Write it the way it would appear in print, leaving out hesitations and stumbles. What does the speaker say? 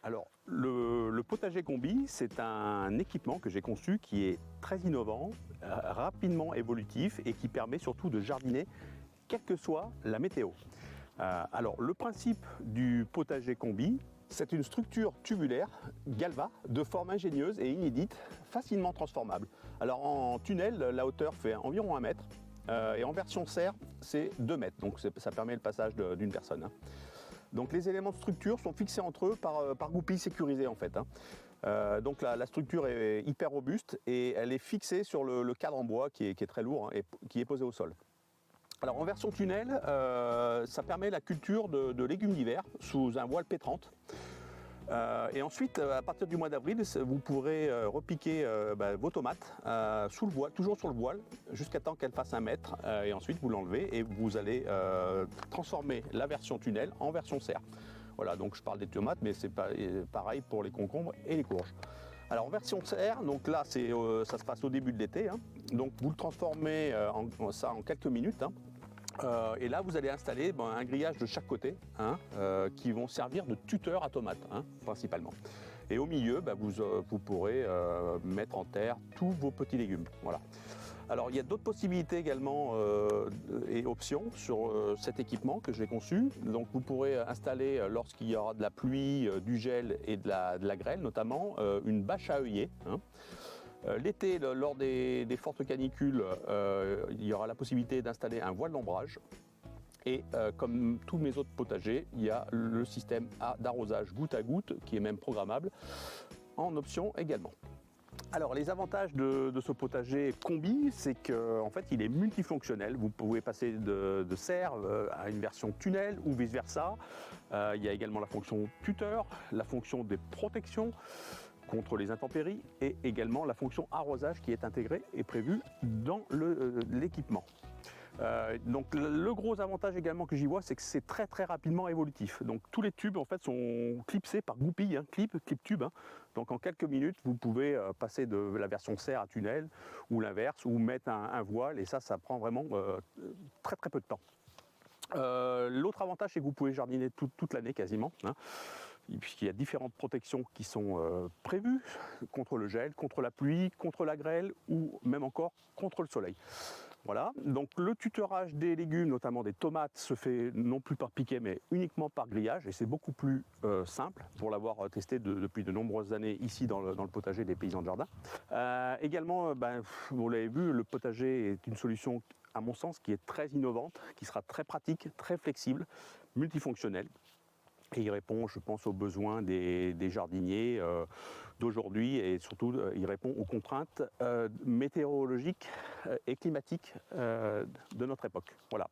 Alors, le potager combi, c'est un équipement que j'ai conçu qui est très innovant, rapidement évolutif et qui permet surtout de jardiner quelle que soit la météo. Alors, le principe du potager combi, c'est une structure tubulaire galva de forme ingénieuse et inédite, facilement transformable. Alors, en tunnel, la hauteur fait environ 1 mètre et en version serre, c'est 2 mètres. Donc, ça permet le passage d'une personne. Donc les éléments de structure sont fixés entre eux par goupilles sécurisées en fait. Donc la structure est hyper robuste et elle est fixée sur le cadre en bois qui est très lourd et qui est posé au sol. Alors en version tunnel, ça permet la culture de légumes d'hiver sous un voile P30. Et ensuite, à partir du mois d'avril, vous pourrez repiquer vos tomates sous le voile, toujours sur le voile, jusqu'à temps qu'elles fassent 1 mètre. Et ensuite, vous l'enlevez et vous allez transformer la version tunnel en version serre. Voilà, donc je parle des tomates, mais c'est pareil pour les concombres et les courges. Alors en version serre, donc là, ça se passe au début de l'été. Donc vous le transformez en quelques minutes. Et là, vous allez installer un grillage de chaque côté qui vont servir de tuteur à tomates, principalement. Et au milieu, vous pourrez mettre en terre tous vos petits légumes. Voilà. Alors, il y a d'autres possibilités également et options sur cet équipement que j'ai conçu. Donc, vous pourrez installer, lorsqu'il y aura de la pluie, du gel et de la grêle notamment, une bâche à œillet. L'été, lors des fortes canicules, il y aura la possibilité d'installer un voile d'ombrage. Et comme tous mes autres potagers, il y a le système d'arrosage goutte à goutte qui est même programmable en option également. Alors les avantages de ce potager combi, c'est qu'en fait il est multifonctionnel. Vous pouvez passer de serre à une version tunnel ou vice versa. Il y a également la fonction tuteur, la fonction des protections contre les intempéries et également la fonction arrosage qui est intégrée et prévue dans l'équipement. Donc le gros avantage également que j'y vois, c'est que c'est très rapidement évolutif. Donc tous les tubes en fait sont clipsés par goupilles, clip tube. Donc en quelques minutes, vous pouvez passer de la version serre à tunnel ou l'inverse, ou mettre un voile, et ça prend vraiment très peu de temps. L'autre avantage, c'est que vous pouvez jardiner toute l'année quasiment, puisqu'il y a différentes protections qui sont prévues contre le gel, contre la pluie, contre la grêle ou même encore contre le soleil. Voilà, donc le tutorage des légumes, notamment des tomates, se fait non plus par piquet mais uniquement par grillage, et c'est beaucoup plus simple pour l'avoir testé depuis de nombreuses années ici dans le potager des paysans de jardin. Également, vous l'avez vu, le potager est une solution à mon sens qui est très innovante, qui sera très pratique, très flexible, multifonctionnelle. Et il répond, je pense, aux besoins des jardiniers d'aujourd'hui, et surtout il répond aux contraintes météorologiques et climatiques de notre époque. Voilà.